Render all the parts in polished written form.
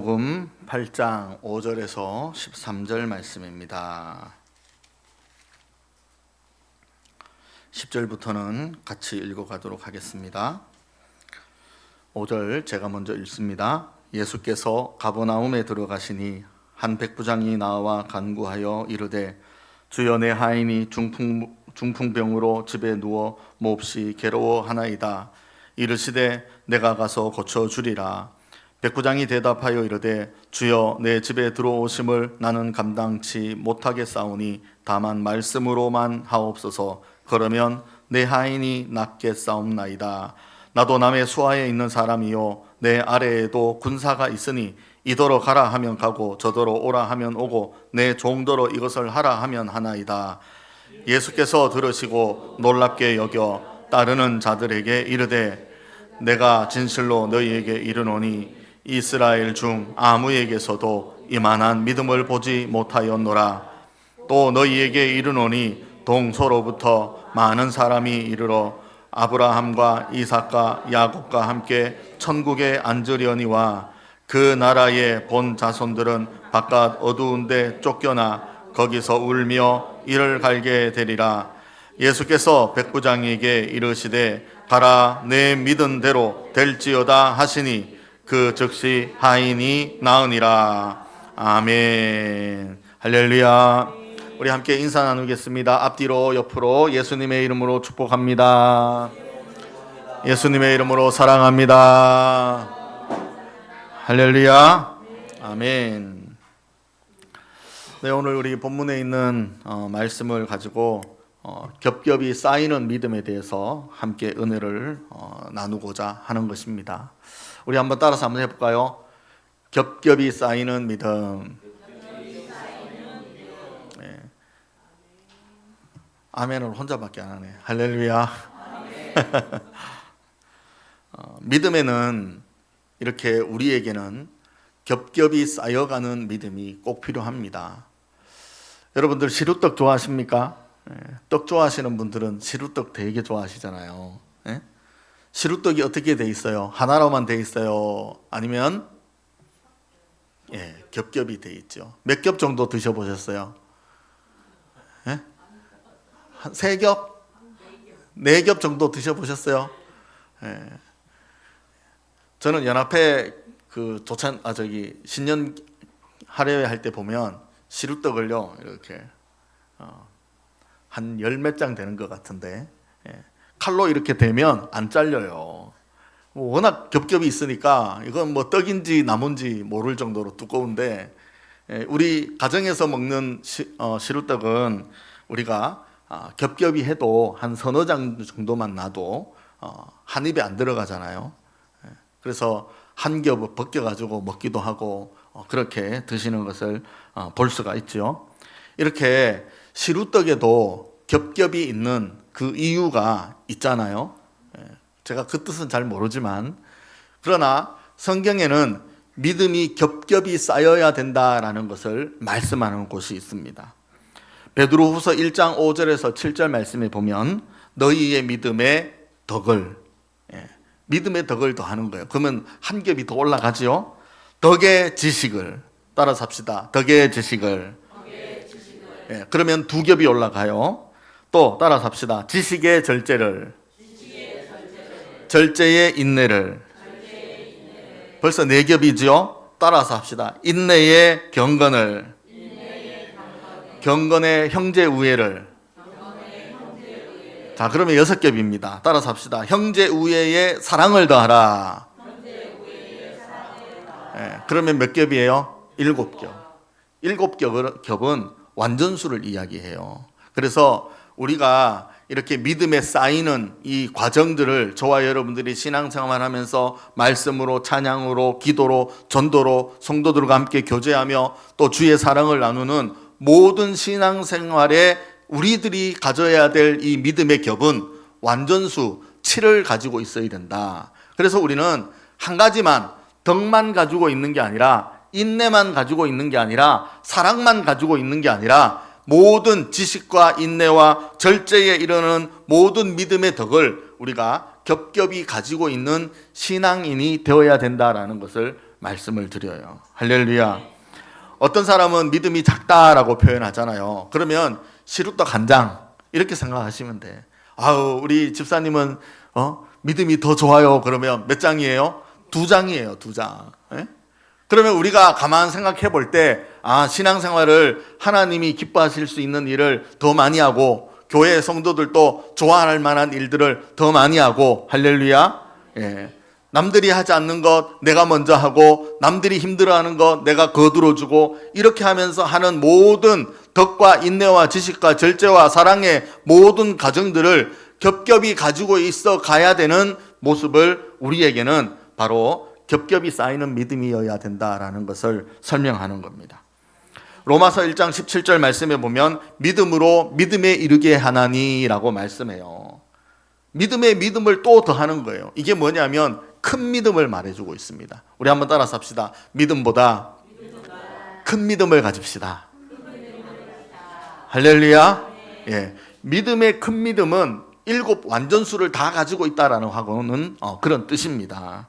복음 8장 5절에서 13절 말씀입니다. 10절부터는 같이 읽어가도록 하겠습니다. 5절 제가 먼저 읽습니다. 예수께서 가버나움에 들어가시니 한 백부장이 나와 간구하여 이르되 주여 내 하인이 중풍병으로 집에 누워 몹시 괴로워하나이다. 이르시되 내가 가서 고쳐주리라. 백부장이 대답하여 이르되 주여 내 집에 들어오심을 나는 감당치 못하겠사오니 다만 말씀으로만 하옵소서. 그러면 내 하인이 낫겠사옵나이다. 나도 남의 수하에 있는 사람이요 내 아래에도 군사가 있으니 이더러 가라 하면 가고 저더러 오라 하면 오고 내 종더러 이것을 하라 하면 하나이다. 예수께서 들으시고 놀랍게 여겨 따르는 자들에게 이르되 내가 진실로 너희에게 이르노니 이스라엘 중 아무에게서도 이만한 믿음을 보지 못하였노라. 또 너희에게 이르노니 동서로부터 많은 사람이 이르러 아브라함과 이삭과 야곱과 함께 천국에 앉으려니와 그 나라의 본 자손들은 바깥 어두운 데 쫓겨나 거기서 울며 이를 갈게 되리라. 예수께서 백부장에게 이르시되 가라 내 믿은 대로 될지어다 하시니 그 즉시 하인이 나으니라. 아멘. 할렐루야. 우리 함께 인사 나누겠습니다. 앞뒤로 옆으로 예수님의 이름으로 축복합니다. 예수님의 이름으로 사랑합니다. 할렐루야. 아멘. 네, 오늘 우리 본문에 있는 말씀을 가지고 겹겹이 쌓이는 믿음에 대해서 함께 은혜를 나누고자 하는 것입니다. 우리 한번 따라서 한번 해볼까요? 겹겹이 쌓이는 믿음. 네. 아멘을 혼자밖에 안 하네. 할렐루야. 믿음에는 이렇게 우리에게는 겹겹이 쌓여가는 믿음이 꼭 필요합니다. 여러분들 시루떡 좋아하십니까? 떡 좋아하시는 분들은 시루떡 되게 좋아하시잖아요. 시루떡이 어떻게 돼 있어요? 하나로만 돼 있어요? 아니면 겹겹이 돼 있죠. 몇 겹 정도 드셔보셨어요? 한 3겹? 4겹 정도 드셔보셨어요? 저는 연합회 신년 할애회 할 때 보면 시루떡을요 이렇게 한 10몇 장 되는 것 같은데 칼로 이렇게 대면 안 잘려요. 워낙 겹겹이 있으니까 이건 뭐 떡인지 나무인지 모를 정도로 두꺼운데 우리 가정에서 먹는 시루떡은 우리가 겹겹이 해도 한 서너 장 정도만 놔도 한 입에 안 들어가잖아요. 그래서 한 겹을 벗겨가지고 먹기도 하고 그렇게 드시는 것을 볼 수가 있죠. 이렇게 시루떡에도 겹겹이 있는 그 이유가 있잖아요. 제가 그 뜻은 잘 모르지만 그러나 성경에는 믿음이 겹겹이 쌓여야 된다라는 것을 말씀하는 곳이 있습니다. 베드로후서 1장 5절에서 7절 말씀에 보면 너희의 믿음의 덕을 믿음의 덕을 더하는 거예요. 그러면 한 겹이 더 올라가지요. 덕의 지식을 따라서 합시다. 덕의 지식을. 그러면 2겹이 올라가요. 또 따라서 합시다. 지식의 절제를. 절제의 인내를. 벌써 4겹이죠. 따라서 합시다. 인내의 경건을. 경건의 형제 우애를. 자, 그러면 6겹입니다. 따라서 합시다. 형제 우애의 사랑을 더하라. 그러면 몇 겹이에요? 7겹. 7겹은 완전수를 이야기해요. 그래서 우리가 이렇게 믿음에 쌓이는 이 과정들을 저와 여러분들이 신앙생활 하면서 말씀으로, 찬양으로, 기도로, 전도로 성도들과 함께 교제하며 또 주의 사랑을 나누는 모든 신앙생활에 우리들이 가져야 될 이 믿음의 겹은 완전수 7을 가지고 있어야 된다. 그래서 우리는 한 가지만, 덕만 가지고 있는 게 아니라, 인내만 가지고 있는 게 아니라, 사랑만 가지고 있는 게 아니라 모든 지식과 인내와 절제에 이르는 모든 믿음의 덕을 우리가 겹겹이 가지고 있는 신앙인이 되어야 된다라는 것을 말씀을 드려요. 할렐루야. 어떤 사람은 믿음이 작다라고 표현하잖아요. 그러면 시루떡 한 장 이렇게 생각하시면 돼. 아우, 우리 집사님은 믿음이 더 좋아요. 그러면 몇 장이에요? 2장이에요. 2장. 예? 그러면 우리가 가만 생각해 볼 때, 신앙생활을 하나님이 기뻐하실 수 있는 일을 더 많이 하고, 교회 성도들도 좋아할 만한 일들을 더 많이 하고, 할렐루야. 예. 남들이 하지 않는 것 내가 먼저 하고, 남들이 힘들어하는 것 내가 거들어주고, 이렇게 하면서 하는 모든 덕과 인내와 지식과 절제와 사랑의 모든 과정들을 겹겹이 가지고 있어 가야 되는 모습을 우리에게는 바로 겹겹이 쌓이는 믿음이어야 된다라는 것을 설명하는 겁니다. 로마서 1장 17절 말씀에 보면 믿음으로 믿음에 이르게 하나니라고 말씀해요. 믿음에 믿음을 또 더하는 거예요. 이게 뭐냐면 큰 믿음을 말해주고 있습니다. 우리 한번 따라서 합시다. 믿음보다 큰 믿음을 가집시다. 할렐루야. 예. 믿음의 큰 믿음은 7 완전수를 다 가지고 있다라는 하고는 그런 뜻입니다.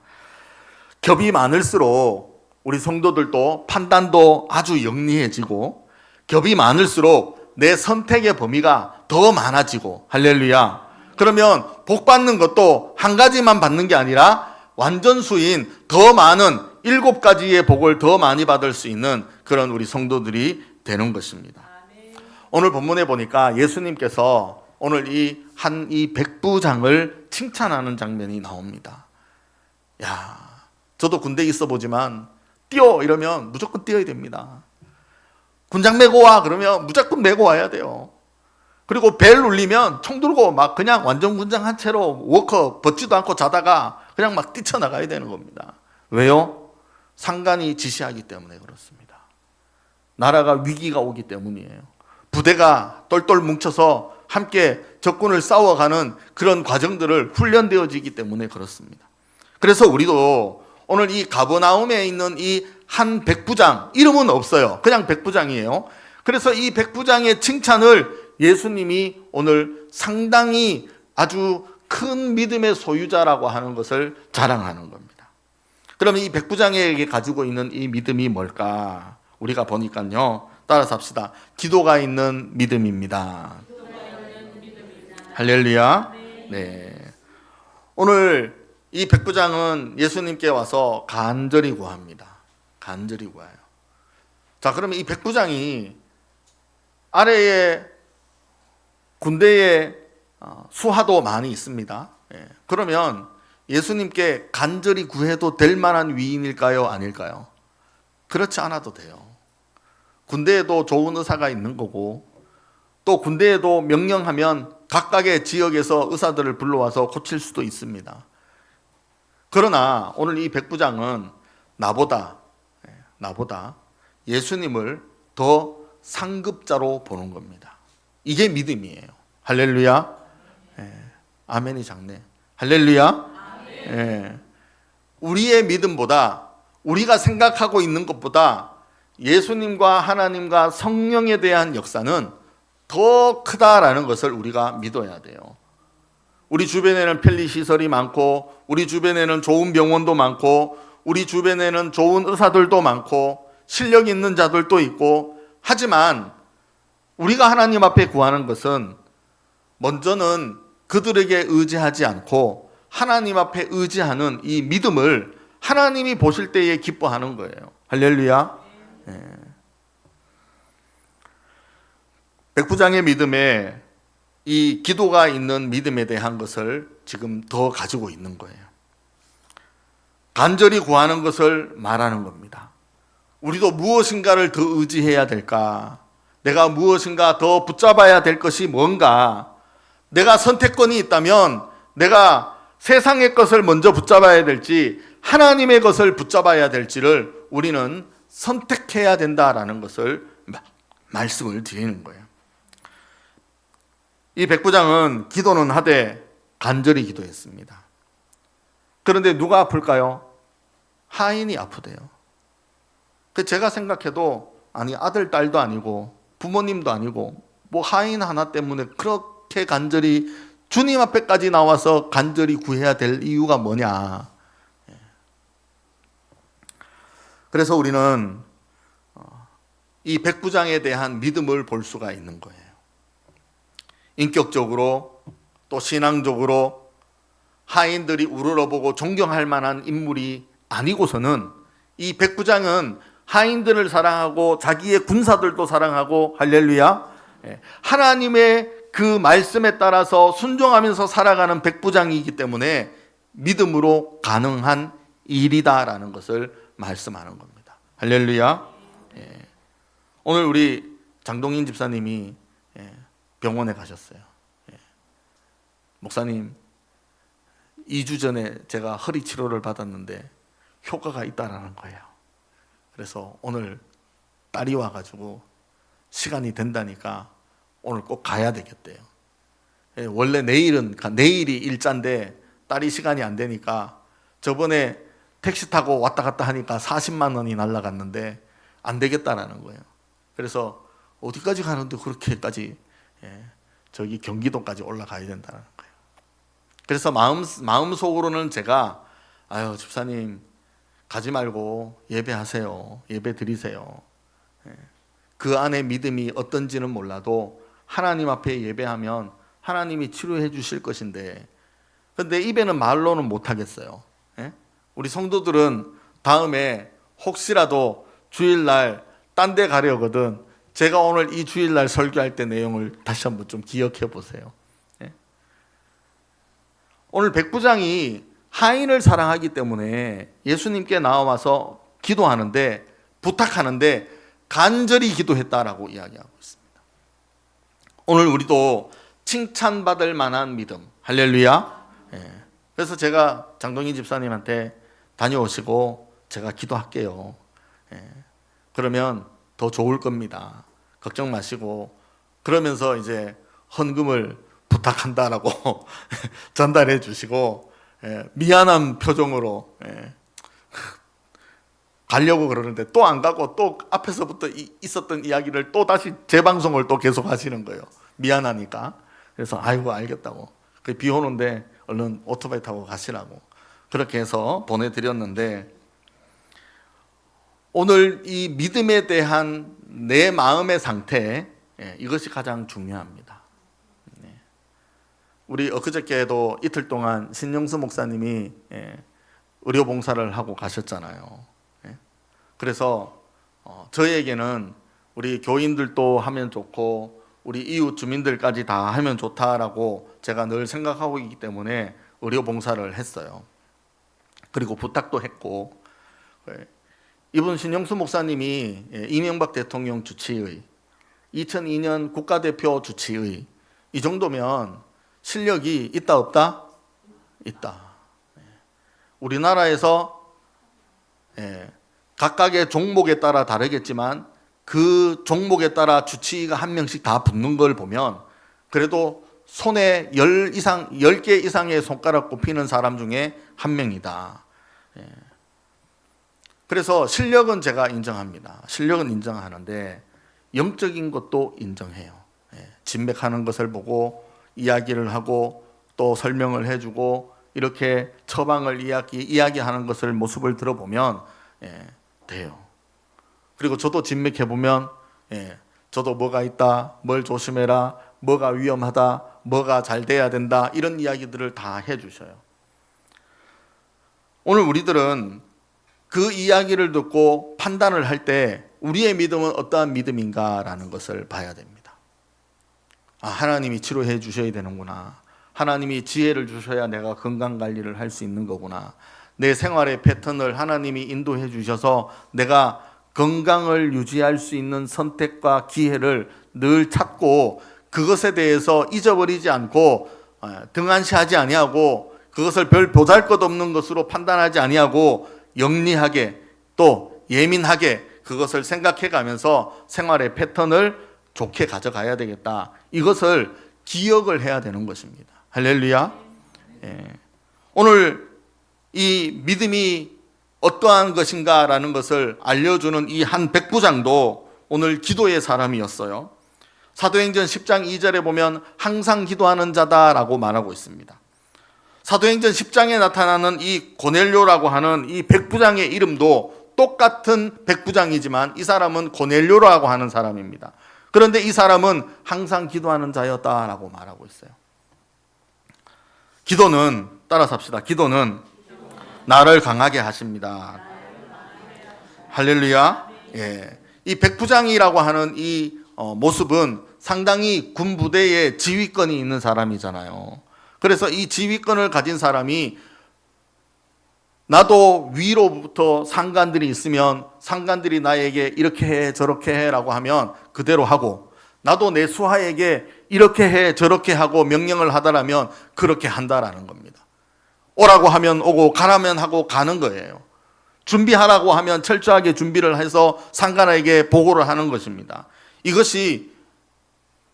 겹이 많을수록 우리 성도들도 판단도 아주 영리해지고, 겹이 많을수록 내 선택의 범위가 더 많아지고, 할렐루야. 그러면 복 받는 것도 한 가지만 받는 게 아니라 완전수인 더 많은 7가지의 복을 더 많이 받을 수 있는 그런 우리 성도들이 되는 것입니다. 오늘 본문에 보니까 예수님께서 오늘 이 백부장을 칭찬하는 장면이 나옵니다. 야, 저도 군대에 있어 보지만 뛰어 이러면 무조건 뛰어야 됩니다. 군장 메고 와 그러면 무조건 메고 와야 돼요. 그리고 벨 울리면 총 들고 막 그냥 완전 군장 한 채로 워커 벗지도 않고 자다가 그냥 막 뛰쳐나가야 되는 겁니다. 왜요? 상관이 지시하기 때문에 그렇습니다. 나라가 위기가 오기 때문이에요. 부대가 똘똘 뭉쳐서 함께 적군을 싸워가는 그런 과정들을 훈련되어지기 때문에 그렇습니다. 그래서 우리도 오늘 이 가버나움에 있는 이 한 백부장, 이름은 없어요. 그냥 백부장이에요. 그래서 이 백부장의 칭찬을 예수님이 오늘 상당히 아주 큰 믿음의 소유자라고 하는 것을 자랑하는 겁니다. 그러면 이 백부장에게 가지고 있는 이 믿음이 뭘까? 우리가 보니까요. 따라서 합시다. 기도가 있는 믿음입니다. 할렐루야. 네. 오늘 이 백부장은 예수님께 와서 간절히 구합니다. 간절히 구해요. 자, 그러면 이 백부장이 아래에 군대에 수하도 많이 있습니다. 그러면 예수님께 간절히 구해도 될 만한 위인일까요? 아닐까요? 그렇지 않아도 돼요. 군대에도 좋은 의사가 있는 거고, 또 군대에도 명령하면 각각의 지역에서 의사들을 불러와서 고칠 수도 있습니다. 그러나 오늘 이 백부장은 나보다 예수님을 더 상급자로 보는 겁니다. 이게 믿음이에요. 할렐루야. 아멘이 작네. 할렐루야. 우리의 믿음보다, 우리가 생각하고 있는 것보다 예수님과 하나님과 성령에 대한 역사는 더 크다라는 것을 우리가 믿어야 돼요. 우리 주변에는 편리시설이 많고, 우리 주변에는 좋은 병원도 많고, 우리 주변에는 좋은 의사들도 많고, 실력 있는 자들도 있고, 하지만 우리가 하나님 앞에 구하는 것은 먼저는 그들에게 의지하지 않고 하나님 앞에 의지하는 이 믿음을 하나님이 보실 때에 기뻐하는 거예요. 할렐루야. 백부장의 믿음에 이 기도가 있는 믿음에 대한 것을 지금 더 가지고 있는 거예요. 간절히 구하는 것을 말하는 겁니다. 우리도 무엇인가를 더 의지해야 될까? 내가 무엇인가 더 붙잡아야 될 것이 뭔가? 내가 선택권이 있다면 내가 세상의 것을 먼저 붙잡아야 될지 하나님의 것을 붙잡아야 될지를 우리는 선택해야 된다라는 것을 말씀을 드리는 거예요. 이 백부장은 기도는 하되 간절히 기도했습니다. 그런데 누가 아플까요? 하인이 아프대요. 제가 생각해도 아니 아들 딸도 아니고 부모님도 아니고 뭐 하인 하나 때문에 그렇게 간절히 주님 앞에까지 나와서 간절히 구해야 될 이유가 뭐냐? 그래서 우리는 이 백부장에 대한 믿음을 볼 수가 있는 거예요. 인격적으로 또 신앙적으로 하인들이 우러러보고 존경할 만한 인물이 아니고서는 이 백부장은 하인들을 사랑하고 자기의 군사들도 사랑하고, 할렐루야, 하나님의 그 말씀에 따라서 순종하면서 살아가는 백부장이기 때문에 믿음으로 가능한 일이다라는 것을 말씀하는 겁니다. 할렐루야. 오늘 우리 장동인 집사님이 병원에 가셨어요. 목사님, 2주 전에 제가 허리 치료를 받았는데 효과가 있다라는 거예요. 그래서 오늘 딸이 와가지고 시간이 된다니까 오늘 꼭 가야 되겠대요. 원래 내일이 일자인데 딸이 시간이 안 되니까, 저번에 택시 타고 왔다 갔다 하니까 40만 원이 날라갔는데 안 되겠다라는 거예요. 그래서 어디까지 가는데 그렇게까지 저기 경기도까지 올라가야 된다는 거예요. 그래서 마음속으로는 제가, 아유 집사님 가지 말고 예배하세요, 예배 드리세요. 그 안에 믿음이 어떤지는 몰라도 하나님 앞에 예배하면 하나님이 치료해 주실 것인데, 근데 입에는 말로는 못 하겠어요. 우리 성도들은 다음에 혹시라도 주일날 딴 데 가려거든 제가 오늘 이 주일날 설교할 때 내용을 다시 한번 좀 기억해 보세요. 오늘 백부장이 하인을 사랑하기 때문에 예수님께 나와서 기도하는데, 부탁하는데 간절히 기도했다라고 이야기하고 있습니다. 오늘 우리도 칭찬받을 만한 믿음, 할렐루야. 그래서 제가 장동인 집사님한테 다녀오시고 제가 기도할게요. 그러면 더 좋을 겁니다. 걱정 마시고, 그러면서 이제 헌금을 부탁한다라고 전달해 주시고, 미안한 표정으로 가려고 그러는데 또 안 가고, 또 앞에서부터 있었던 이야기를 또 다시 재방송을 또 계속 하시는 거예요. 미안하니까. 그래서 아이고 알겠다고, 비 오는데 얼른 오토바이 타고 가시라고 그렇게 해서 보내드렸는데, 오늘 이 믿음에 대한 내 마음의 상태, 이것이 가장 중요합니다. 우리 엊그저께도 이틀 동안 신영수 목사님이 의료봉사를 하고 가셨잖아요. 그래서 저희에게는 우리 교인들도 하면 좋고 우리 이웃 주민들까지 다 하면 좋다라고 제가 늘 생각하고 있기 때문에 의료봉사를 했어요. 그리고 부탁도 했고, 이분 신영수 목사님이 이명박 대통령 주치의, 2002년 국가대표 주치의, 이 정도면 실력이 있다 없다? 있다. 우리나라에서 각각의 종목에 따라 다르겠지만 그 종목에 따라 주치의가 한 명씩 다 붙는 걸 보면 그래도 손에 10개 이상의 손가락 꼽히는 사람 중에 한 명이다. 그래서 실력은 제가 인정합니다. 실력은 인정하는데 영적인 것도 인정해요. 진맥하는 것을 보고 이야기를 하고 또 설명을 해주고 이렇게 처방을 이야기하는 것을 모습을 들어보면 돼요. 그리고 저도 진맥해보면 저도 뭐가 있다, 뭘 조심해라, 뭐가 위험하다, 뭐가 잘 돼야 된다, 이런 이야기들을 다 해주셔요. 오늘 우리들은 그 이야기를 듣고 판단을 할 때 우리의 믿음은 어떠한 믿음인가라는 것을 봐야 됩니다. 하나님이 치료해 주셔야 되는구나. 하나님이 지혜를 주셔야 내가 건강관리를 할 수 있는 거구나. 내 생활의 패턴을 하나님이 인도해 주셔서 내가 건강을 유지할 수 있는 선택과 기회를 늘 찾고 그것에 대해서 잊어버리지 않고 등한시하지 아니하고 그것을 별 보잘것없는 것으로 판단하지 아니하고 영리하게 또 예민하게 그것을 생각해 가면서 생활의 패턴을 좋게 가져가야 되겠다. 이것을 기억을 해야 되는 것입니다. 할렐루야. 오늘 이 믿음이 어떠한 것인가라는 것을 알려주는 이 한 백부장도 오늘 기도의 사람이었어요. 사도행전 10장 2절에 보면 항상 기도하는 자다라고 말하고 있습니다. 사도행전 10장에 나타나는 이 고넬료라고 하는 이 백부장의 이름도 똑같은 백부장이지만 이 사람은 고넬료라고 하는 사람입니다. 그런데 이 사람은 항상 기도하는 자였다라고 말하고 있어요. 기도는, 따라서 합시다. 기도는 나를 강하게 하십니다. 할렐루야. 예. 이 백부장이라고 하는 이 모습은 상당히 군부대에 지휘권이 있는 사람이잖아요. 그래서 이 지휘권을 가진 사람이 나도 위로부터 상관들이 있으면 상관들이 나에게 이렇게 해 저렇게 해라고 하면 그대로 하고, 나도 내 수하에게 이렇게 해 저렇게 하고 명령을 하다라면 그렇게 한다라는 겁니다. 오라고 하면 오고 가라면 하고 가는 거예요. 준비하라고 하면 철저하게 준비를 해서 상관에게 보고를 하는 것입니다. 이것이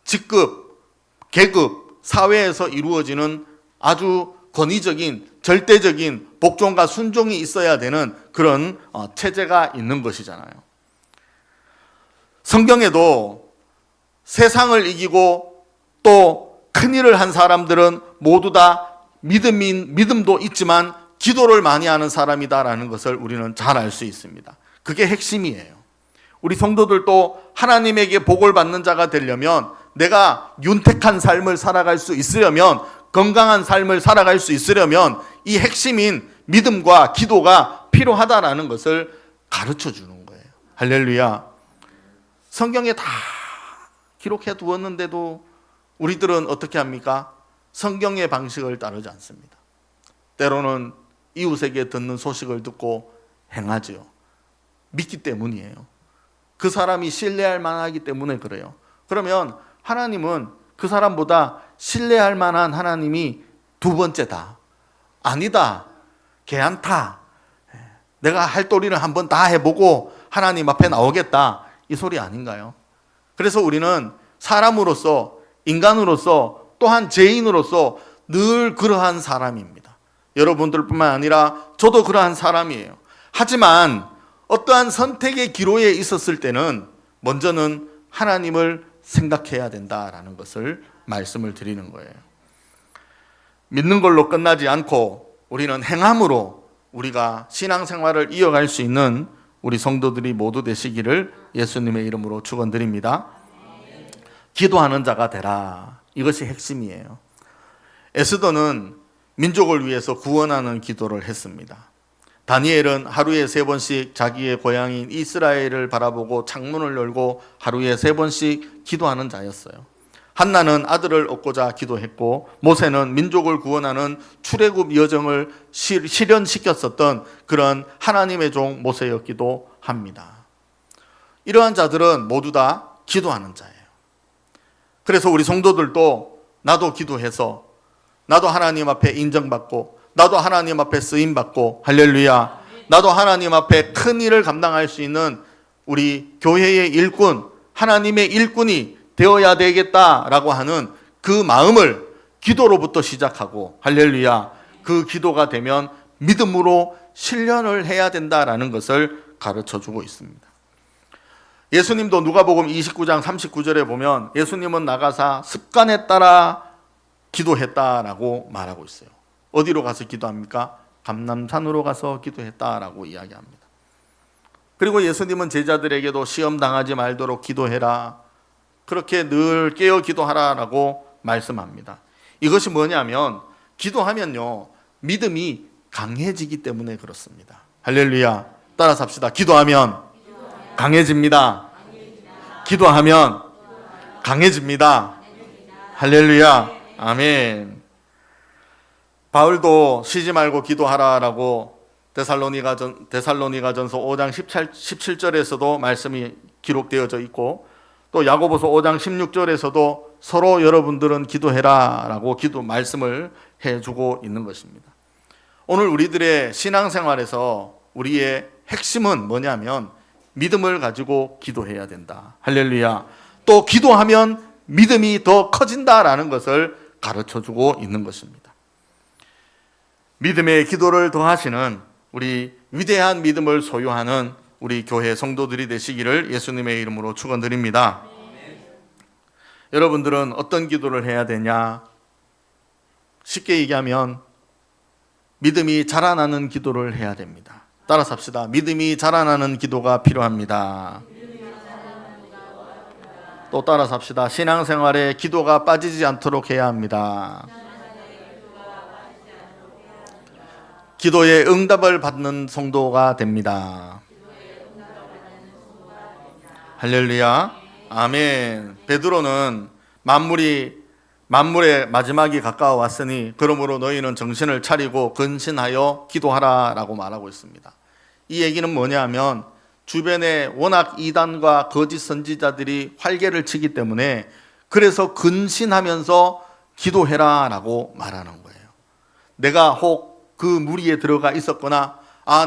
직급, 계급, 사회에서 이루어지는 아주 권위적인 절대적인 복종과 순종이 있어야 되는 그런 체제가 있는 것이잖아요. 성경에도 세상을 이기고 또 큰일을 한 사람들은 모두 다 믿음도 있지만 기도를 많이 하는 사람이다라는 것을 우리는 잘 알 수 있습니다. 그게 핵심이에요. 우리 성도들도 하나님에게 복을 받는 자가 되려면, 내가 윤택한 삶을 살아갈 수 있으려면, 건강한 삶을 살아갈 수 있으려면 이 핵심인 믿음과 기도가 필요하다라는 것을 가르쳐 주는 거예요. 할렐루야. 성경에 다 기록해 두었는데도 우리들은 어떻게 합니까? 성경의 방식을 따르지 않습니다. 때로는 이웃에게 듣는 소식을 듣고 행하지요. 믿기 때문이에요. 그 사람이 신뢰할 만하기 때문에 그래요. 그러면 하나님은 그 사람보다 신뢰할 만한 하나님이 두 번째다. 아니다. 걔한타. 내가 할 도리를 한번 다 해보고 하나님 앞에 나오겠다. 이 소리 아닌가요? 그래서 우리는 사람으로서, 인간으로서, 또한 죄인으로서 늘 그러한 사람입니다. 여러분들뿐만 아니라 저도 그러한 사람이에요. 하지만 어떠한 선택의 기로에 있었을 때는 먼저는 하나님을 생각해야 된다라는 것을 말씀을 드리는 거예요. 믿는 걸로 끝나지 않고 우리는 행함으로 우리가 신앙생활을 이어갈 수 있는 우리 성도들이 모두 되시기를 예수님의 이름으로 축원드립니다. 기도하는 자가 되라. 이것이 핵심이에요. 에스더는 민족을 위해서 구원하는 기도를 했습니다. 다니엘은 하루에 3번씩 자기의 고향인 이스라엘을 바라보고 창문을 열고 하루에 3번씩 기도하는 자였어요. 한나는 아들을 얻고자 기도했고, 모세는 민족을 구원하는 출애굽 여정을 실현시켰었던 그런 하나님의 종 모세였기도 합니다. 이러한 자들은 모두 다 기도하는 자예요. 그래서 우리 성도들도 나도 기도해서 나도 하나님 앞에 인정받고, 나도 하나님 앞에 쓰임받고, 할렐루야, 나도 하나님 앞에 큰 일을 감당할 수 있는 우리 교회의 일꾼, 하나님의 일꾼이 되어야 되겠다라고 하는 그 마음을 기도로부터 시작하고, 할렐루야, 그 기도가 되면 믿음으로 실현을 해야 된다라는 것을 가르쳐주고 있습니다. 예수님도 누가복음 29장 39절에 보면 예수님은 나가사 습관에 따라 기도했다라고 말하고 있어요. 어디로 가서 기도합니까? 감람산으로 가서 기도했다라고 이야기합니다. 그리고 예수님은 제자들에게도 시험 당하지 말도록 기도해라, 그렇게 늘 깨어 기도하라라고 말씀합니다. 이것이 뭐냐면, 기도하면요 믿음이 강해지기 때문에 그렇습니다. 할렐루야. 따라서 합시다. 기도하면 강해집니다. 기도하면 강해집니다. 할렐루야. 아멘. 바울도 쉬지 말고 기도하라라고 데살로니가전서 5장 17절에서도 말씀이 기록되어져 있고, 또 야고보서 5장 16절에서도 서로 여러분들은 기도해라라고 말씀을 해주고 있는 것입니다. 오늘 우리들의 신앙생활에서 우리의 핵심은 뭐냐면 믿음을 가지고 기도해야 된다. 할렐루야. 또 기도하면 믿음이 더 커진다라는 것을 가르쳐주고 있는 것입니다. 믿음의 기도를 더하시는 우리 위대한 믿음을 소유하는 우리 교회 성도들이 되시기를 예수님의 이름으로 축원드립니다. 여러분들은 어떤 기도를 해야 되냐? 쉽게 얘기하면 믿음이 자라나는 기도를 해야 됩니다. 따라서 합시다. 믿음이 자라나는 기도가 필요합니다. 또 따라서 합시다. 신앙생활에 기도가 빠지지 않도록 해야 합니다. 기도에 응답을 받는 성도가 됩니다. 할렐루야. 아멘. 베드로는 만물의 마지막이 가까워 왔으니 그러므로 너희는 정신을 차리고 근신하여 기도하라 라고 말하고 있습니다. 이 얘기는 뭐냐면 주변에 워낙 이단과 거짓 선지자들이 활개를 치기 때문에 그래서 근신하면서 기도해라 라고 말하는 거예요. 내가 혹 그 무리에 들어가 있었거나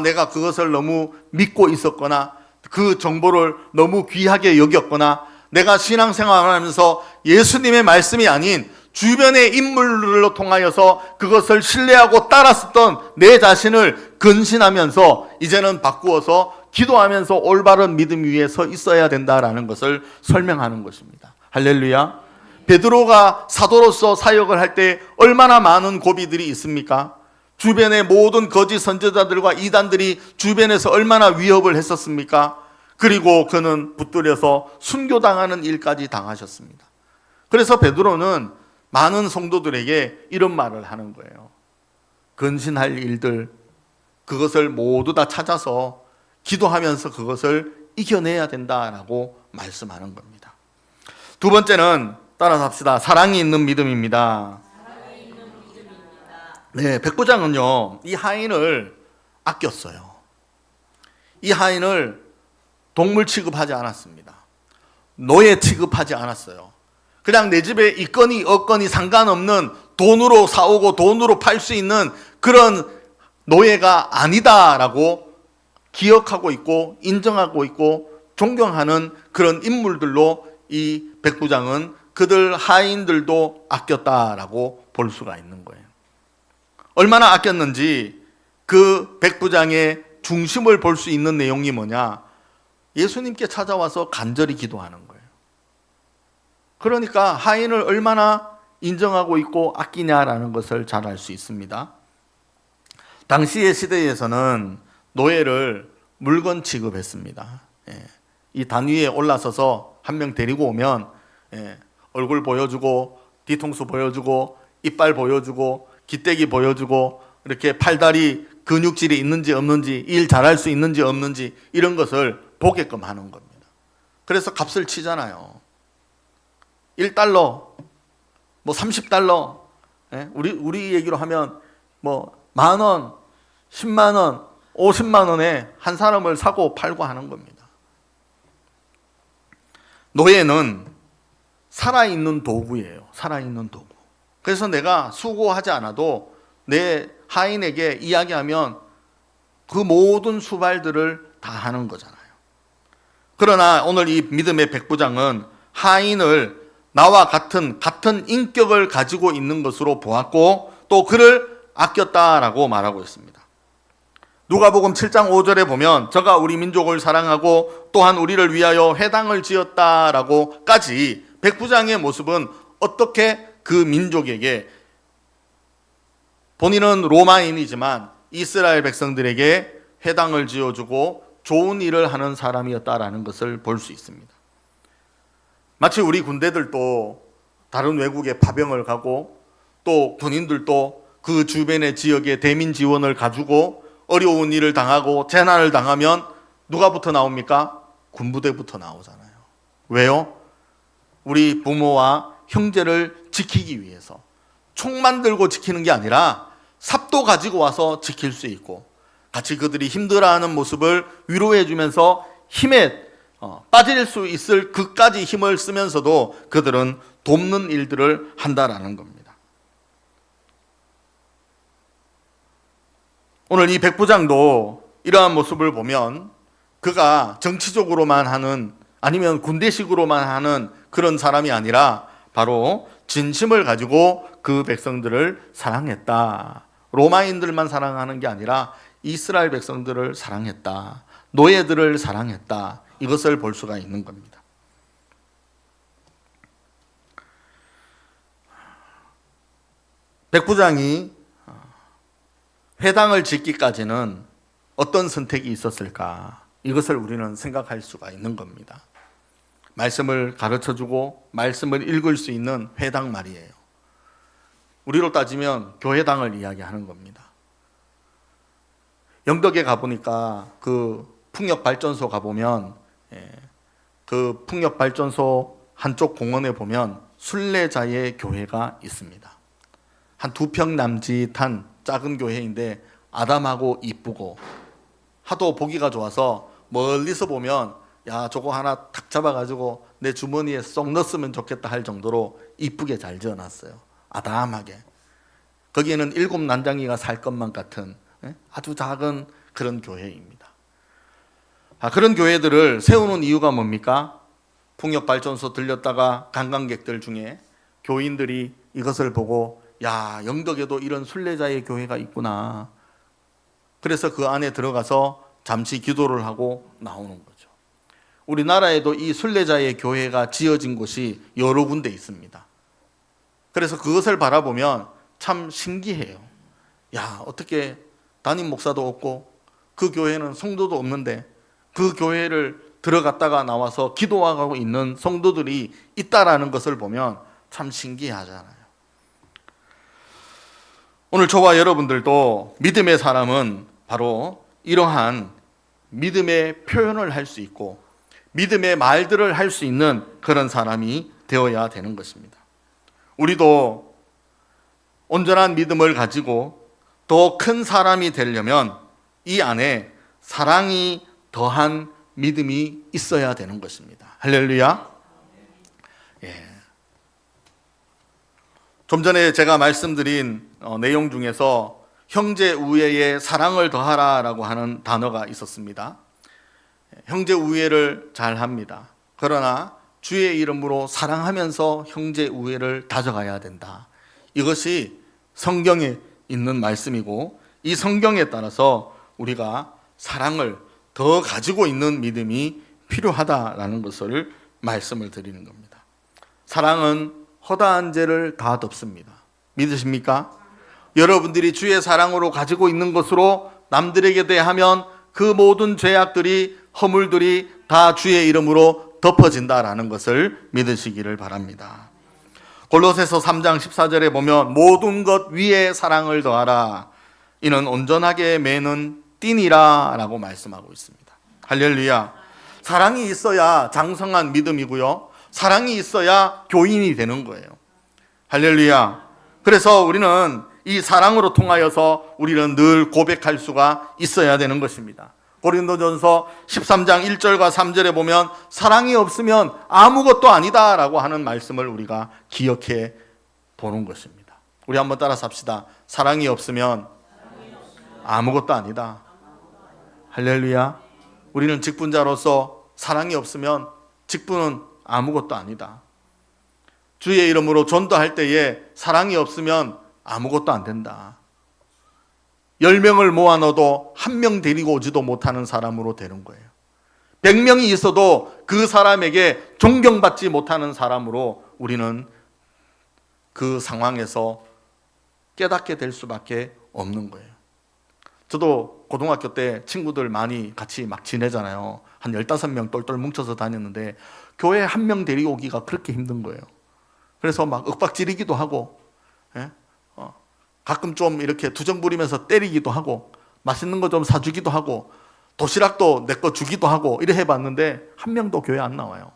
내가 그것을 너무 믿고 있었거나 그 정보를 너무 귀하게 여겼거나 내가 신앙생활을 하면서 예수님의 말씀이 아닌 주변의 인물들로 통하여서 그것을 신뢰하고 따랐었던 내 자신을 근신하면서 이제는 바꾸어서 기도하면서 올바른 믿음 위에 서 있어야 된다라는 것을 설명하는 것입니다. 할렐루야. 베드로가 사도로서 사역을 할 때 얼마나 많은 고비들이 있습니까? 주변의 모든 거짓 선지자들과 이단들이 주변에서 얼마나 위협을 했었습니까? 그리고 그는 붙들려서 순교당하는 일까지 당하셨습니다. 그래서 베드로는 많은 성도들에게 이런 말을 하는 거예요. 근신할 일들, 그것을 모두 다 찾아서 기도하면서 그것을 이겨내야 된다라고 말씀하는 겁니다. 두 번째는 따라서 합시다. 사랑이 있는 믿음입니다. 네, 백부장은요, 이 하인을 아꼈어요. 이 하인을 동물 취급하지 않았습니다. 노예 취급하지 않았어요. 그냥 내 집에 있거니 없거니 상관없는 돈으로 사오고 돈으로 팔 수 있는 그런 노예가 아니다라고 기억하고 있고 인정하고 있고 존경하는 그런 인물들로 이 백부장은 그들 하인들도 아꼈다라고 볼 수가 있는 거예요. 얼마나 아꼈는지 그 백부장의 중심을 볼 수 있는 내용이 뭐냐? 예수님께 찾아와서 간절히 기도하는 거예요. 그러니까 하인을 얼마나 인정하고 있고 아끼냐라는 것을 잘 알 수 있습니다. 당시의 시대에서는 노예를 물건 취급했습니다. 이 단 위에 올라서서 한 명 데리고 오면 얼굴 보여주고 뒤통수 보여주고 이빨 보여주고 기대기 보여주고 이렇게 팔다리 근육질이 있는지 없는지 일 잘할 수 있는지 없는지 이런 것을 보게끔 하는 겁니다. 그래서 값을 치잖아요. 1달러, 뭐 30달러, 우리 얘기로 하면 뭐 10,000원, 100,000원, 50만 원에 한 사람을 사고 팔고 하는 겁니다. 노예는 살아있는 도구예요. 살아있는 도구. 그래서 내가 수고하지 않아도 내 하인에게 이야기하면 그 모든 수발들을 다 하는 거잖아요. 그러나 오늘 이 믿음의 백부장은 하인을 나와 같은 인격을 가지고 있는 것으로 보았고 또 그를 아꼈다라고 말하고 있습니다. 누가복음 7장 5절에 보면 저가 우리 민족을 사랑하고 또한 우리를 위하여 회당을 지었다라고까지 백부장의 모습은 어떻게 그 민족에게 본인은 로마인이지만 이스라엘 백성들에게 회당을 지어주고 좋은 일을 하는 사람이었다라는 것을 볼 수 있습니다. 마치 우리 군대들도 다른 외국에 파병을 가고 또 군인들도 그 주변의 지역에 대민 지원을 가지고 어려운 일을 당하고 재난을 당하면 누가부터 나옵니까? 군부대부터 나오잖아요. 왜요? 우리 부모와 형제를 지키기 위해서 총만 들고 지키는 게 아니라 삽도 가지고 와서 지킬 수 있고 같이 그들이 힘들어하는 모습을 위로해 주면서 힘에 빠질 수 있을 그까지 힘을 쓰면서도 그들은 돕는 일들을 한다라는 겁니다. 오늘 이 백부장도 이러한 모습을 보면 그가 정치적으로만 하는 아니면 군대식으로만 하는 그런 사람이 아니라 바로 진심을 가지고 그 백성들을 사랑했다. 로마인들만 사랑하는 게 아니라 이스라엘 백성들을 사랑했다. 노예들을 사랑했다. 이것을 볼 수가 있는 겁니다. 백부장이 회당을 짓기까지는 어떤 선택이 있었을까? 이것을 우리는 생각할 수가 있는 겁니다. 말씀을 가르쳐주고 말씀을 읽을 수 있는 회당 말이에요. 우리로 따지면 교회당을 이야기하는 겁니다. 영덕에 가보니까 그 풍력발전소 가보면 그 풍력발전소 한쪽 공원에 보면 순례자의 교회가 있습니다. 한 2평 남짓한 작은 교회인데 아담하고 이쁘고 하도 보기가 좋아서 멀리서 보면 야, 저거 하나 탁 잡아가지고 내 주머니에 쏙 넣었으면 좋겠다 할 정도로 이쁘게 잘 지어놨어요. 아담하게. 거기에는 7 난장이가 살 것만 같은 아주 작은 그런 교회입니다. 그런 교회들을 세우는 이유가 뭡니까? 풍력발전소 들렸다가 관광객들 중에 교인들이 이것을 보고 야, 영덕에도 이런 순례자의 교회가 있구나. 그래서 그 안에 들어가서 잠시 기도를 하고 나오는 거죠. 우리나라에도 이 순례자의 교회가 지어진 곳이 여러 군데 있습니다. 그래서 그것을 바라보면 참 신기해요. 야, 어떻게 담임 목사도 없고 그 교회는 성도도 없는데 그 교회를 들어갔다가 나와서 기도하고 있는 성도들이 있다라는 것을 보면 참 신기하잖아요. 오늘 저와 여러분들도 믿음의 사람은 바로 이러한 믿음의 표현을 할 수 있고 믿음의 말들을 할 수 있는 그런 사람이 되어야 되는 것입니다. 우리도 온전한 믿음을 가지고 더 큰 사람이 되려면 이 안에 사랑이 더한 믿음이 있어야 되는 것입니다. 할렐루야. 좀 전에 제가 말씀드린 내용 중에서 형제 우애에 사랑을 더하라라고 하는 단어가 있었습니다. 형제 우애를 잘 합니다. 그러나 주의 이름으로 사랑하면서 형제 우애를 다져가야 된다. 이것이 성경에 있는 말씀이고 이 성경에 따라서 우리가 사랑을 더 가지고 있는 믿음이 필요하다라는 것을 말씀을 드리는 겁니다. 사랑은 허다한 죄를 다 덮습니다. 믿으십니까? 여러분들이 주의 사랑으로 가지고 있는 것으로 남들에게 대하면 그 모든 죄악들이 허물들이 다 주의 이름으로 덮어진다라는 것을 믿으시기를 바랍니다. 골로새서 3장 14절에 보면 모든 것 위에 사랑을 더하라. 이는 온전하게 매는 띠니라 라고 말씀하고 있습니다. 할렐루야. 사랑이 있어야 장성한 믿음이고요. 사랑이 있어야 교인이 되는 거예요. 할렐루야. 그래서 우리는 이 사랑으로 통하여서 우리는 늘 고백할 수가 있어야 되는 것입니다. 고린도전서 13장 1절과 3절에 보면 사랑이 없으면 아무것도 아니다 라고 하는 말씀을 우리가 기억해 보는 것입니다. 우리 한번 따라서 합시다. 사랑이 없으면 아무것도 아니다. 할렐루야. 우리는 직분자로서 사랑이 없으면 직분은 아무것도 아니다. 주의 이름으로 전도할 때에 사랑이 없으면 아무것도 안 된다. 10명을 모아넣어도 1명 데리고 오지도 못하는 사람으로 되는 거예요. 100명이 있어도 그 사람에게 존경받지 못하는 사람으로 우리는 그 상황에서 깨닫게 될 수밖에 없는 거예요. 저도 고등학교 때 친구들 많이 같이 막 지내잖아요. 한 15명 똘똘 뭉쳐서 다녔는데 교회 1명 데리고 오기가 그렇게 힘든 거예요. 그래서 막 윽박지르기도 하고 가끔 좀 이렇게 투정 부리면서 때리기도 하고 맛있는 거 좀 사주기도 하고 도시락도 내 거 주기도 하고 이래 해봤는데 1명도 교회 안 나와요.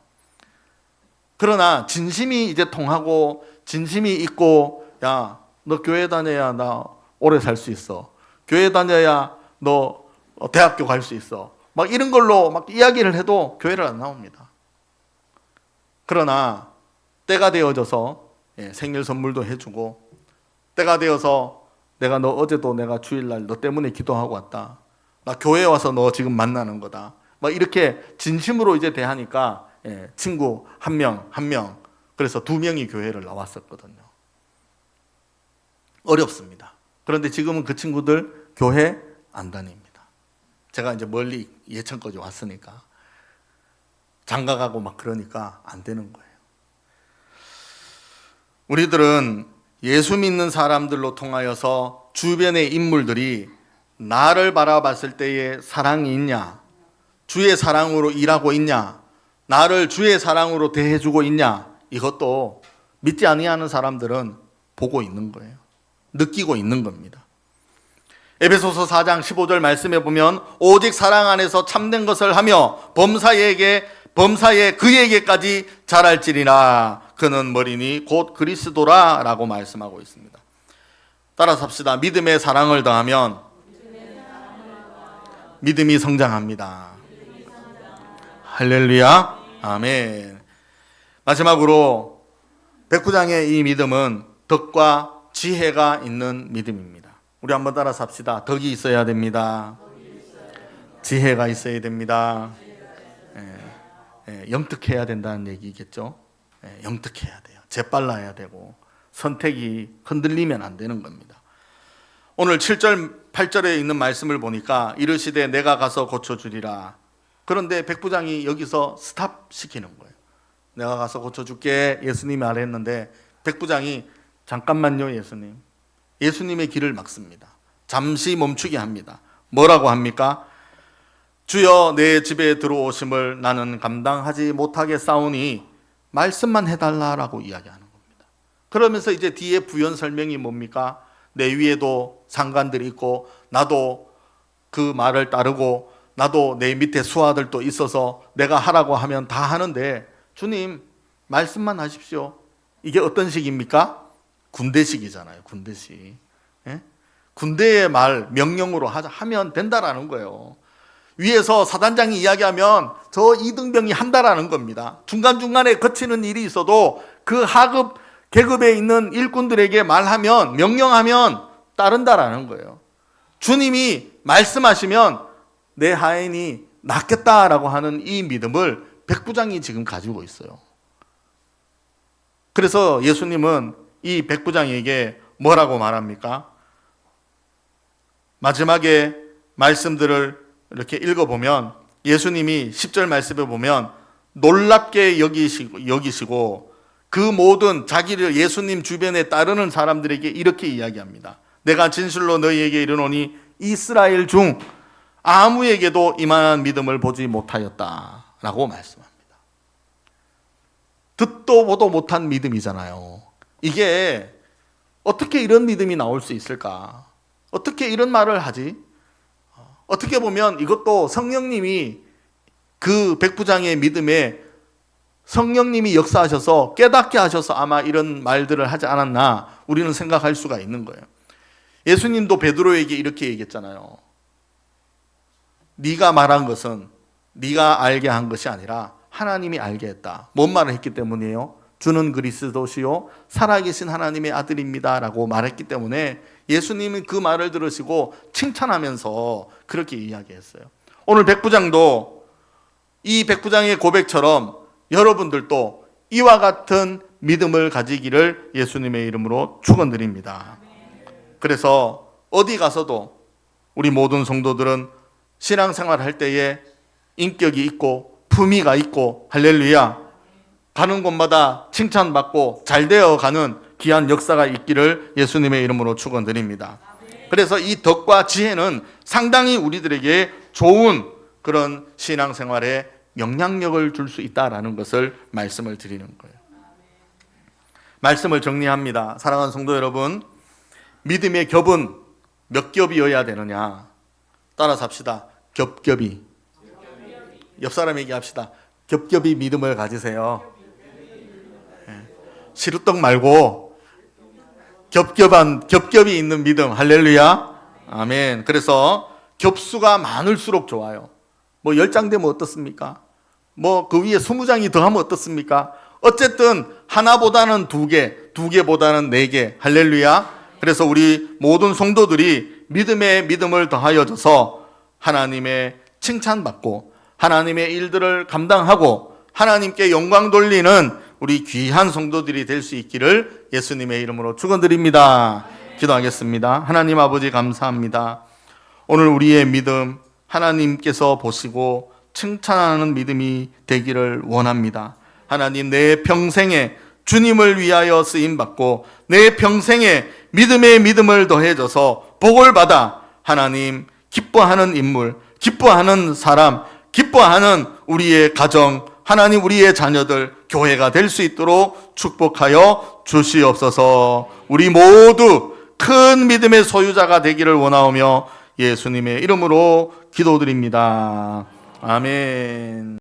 그러나 진심이 이제 통하고 진심이 있고 야, 너 교회 다녀야 나 오래 살 수 있어. 교회 다녀야 너 대학교 갈 수 있어. 막 이런 걸로 막 이야기를 해도 교회를 안 나옵니다. 그러나 때가 되어져서 생일 선물도 해주고 때가 되어서 내가 너 어제도 내가 주일날 너 때문에 기도하고 왔다. 나 교회 와서 너 지금 만나는 거다. 막 이렇게 진심으로 이제 대하니까 친구 한 명 그래서 2명이 교회를 나왔었거든요. 어렵습니다. 그런데 지금은 그 친구들 교회 안 다닙니다. 제가 이제 멀리 예천까지 왔으니까 장가가고 막 그러니까 안 되는 거예요. 우리들은 예수 믿는 사람들로 통하여서 주변의 인물들이 나를 바라봤을 때의 사랑이 있냐? 주의 사랑으로 일하고 있냐? 나를 주의 사랑으로 대해주고 있냐? 이것도 믿지 아니하는 사람들은 보고 있는 거예요. 느끼고 있는 겁니다. 에베소서 4장 15절 말씀에 보면 오직 사랑 안에서 참된 것을 하며 범사에 그에게까지 자랄지니라. 그는 머리니 곧 그리스도라 라고 말씀하고 있습니다. 따라서 합시다. 믿음의 사랑을 더하면 믿음이 성장합니다. 할렐루야. 아멘. 마지막으로 백부장의 이 믿음은 덕과 지혜가 있는 믿음입니다. 우리 한번 따라서 합시다. 덕이 있어야 됩니다. 지혜가 있어야 됩니다. 영특해야 된다는 얘기겠죠. 영특해야 돼요. 재빨라야 되고 선택이 흔들리면 안 되는 겁니다. 오늘 7절 8절에 있는 말씀을 보니까 이르시되 내가 가서 고쳐주리라. 그런데 백부장이 여기서 스탑시키는 거예요. 내가 가서 고쳐줄게 예수님이 말했는데 백부장이 잠깐만요 예수님. 예수님의 길을 막습니다. 잠시 멈추게 합니다. 뭐라고 합니까? 주여 내 집에 들어오심을 나는 감당하지 못하겠사오니 말씀만 해달라라고 이야기하는 겁니다. 그러면서 이제 뒤에 부연 설명이 뭡니까? 내 위에도 상관들이 있고 나도 그 말을 따르고 나도 내 밑에 수하들도 있어서 내가 하라고 하면 다 하는데 주님 말씀만 하십시오. 이게 어떤 식입니까? 군대식이잖아요. 군대식. 예? 군대의 말 명령으로 하면 된다라는 거예요. 위에서 사단장이 이야기하면 저 이등병이 한다라는 겁니다. 중간중간에 거치는 일이 있어도 그 하급 계급에 있는 일꾼들에게 말하면 명령하면 따른다라는 거예요. 주님이 말씀하시면 내 하인이 낫겠다라고 하는 이 믿음을 백부장이 지금 가지고 있어요. 그래서 예수님은 이 백부장에게 뭐라고 말합니까? 마지막에 말씀들을 이렇게 읽어보면 예수님이 10절 말씀에 보면 놀랍게 여기시고 그 모든 자기를 예수님 주변에 따르는 사람들에게 이렇게 이야기합니다. 내가 진실로 너희에게 이르노니 이스라엘 중 아무에게도 이만한 믿음을 보지 못하였다라고 말씀합니다. 듣도 보도 못한 믿음이잖아요. 이게 어떻게 이런 믿음이 나올 수 있을까? 어떻게 이런 말을 하지? 어떻게 보면 이것도 성령님이 그 백부장의 믿음에 성령님이 역사하셔서 깨닫게 하셔서 아마 이런 말들을 하지 않았나 우리는 생각할 수가 있는 거예요. 예수님도 베드로에게 이렇게 얘기했잖아요. 네가 말한 것은 네가 알게 한 것이 아니라 하나님이 알게 했다. 뭔 말을 했기 때문이에요? 주는 그리스도시요 살아계신 하나님의 아들입니다 라고 말했기 때문에 예수님은 그 말을 들으시고 칭찬하면서 그렇게 이야기했어요. 오늘 백부장도 이 백부장의 고백처럼 여러분들도 이와 같은 믿음을 가지기를 예수님의 이름으로 축원드립니다. 그래서 어디 가서도 우리 모든 성도들은 신앙생활 할 때에 인격이 있고 품위가 있고 할렐루야 가는 곳마다 칭찬받고 잘 되어가는 귀한 역사가 있기를 예수님의 이름으로 축원드립니다. 그래서 이 덕과 지혜는 상당히 우리들에게 좋은 그런 신앙생활에 영향력을 줄 수 있다라는 것을 말씀을 드리는 거예요. 말씀을 정리합니다. 사랑하는 성도 여러분, 믿음의 겹은 몇 겹이어야 되느냐? 따라서 합시다. 겹겹이. 옆 사람 얘기합시다. 겹겹이 믿음을 가지세요. 시루떡 말고 겹겹이 있는 믿음. 할렐루야. 아멘. 그래서 겹수가 많을수록 좋아요. 뭐 10장 되면 어떻습니까? 뭐 그 위에 20장이 더하면 어떻습니까? 어쨌든 하나보다는 2개, 2개보다는 4개. 할렐루야. 그래서 우리 모든 성도들이 믿음에 믿음을 더하여져서 하나님의 칭찬받고 하나님의 일들을 감당하고 하나님께 영광 돌리는 우리 귀한 성도들이 될 수 있기를 예수님의 이름으로 축원드립니다. 기도하겠습니다. 하나님 아버지 감사합니다. 오늘 우리의 믿음 하나님께서 보시고 칭찬하는 믿음이 되기를 원합니다. 하나님 내 평생에 주님을 위하여 쓰임받고 내 평생에 믿음에 믿음을 더해져서 복을 받아 하나님 기뻐하는 인물, 기뻐하는 사람, 기뻐하는 우리의 가정, 하나님 우리의 자녀들, 교회가 될 수 있도록 축복하여 주시옵소서. 우리 모두 큰 믿음의 소유자가 되기를 원하오며 예수님의 이름으로 기도드립니다. 아멘.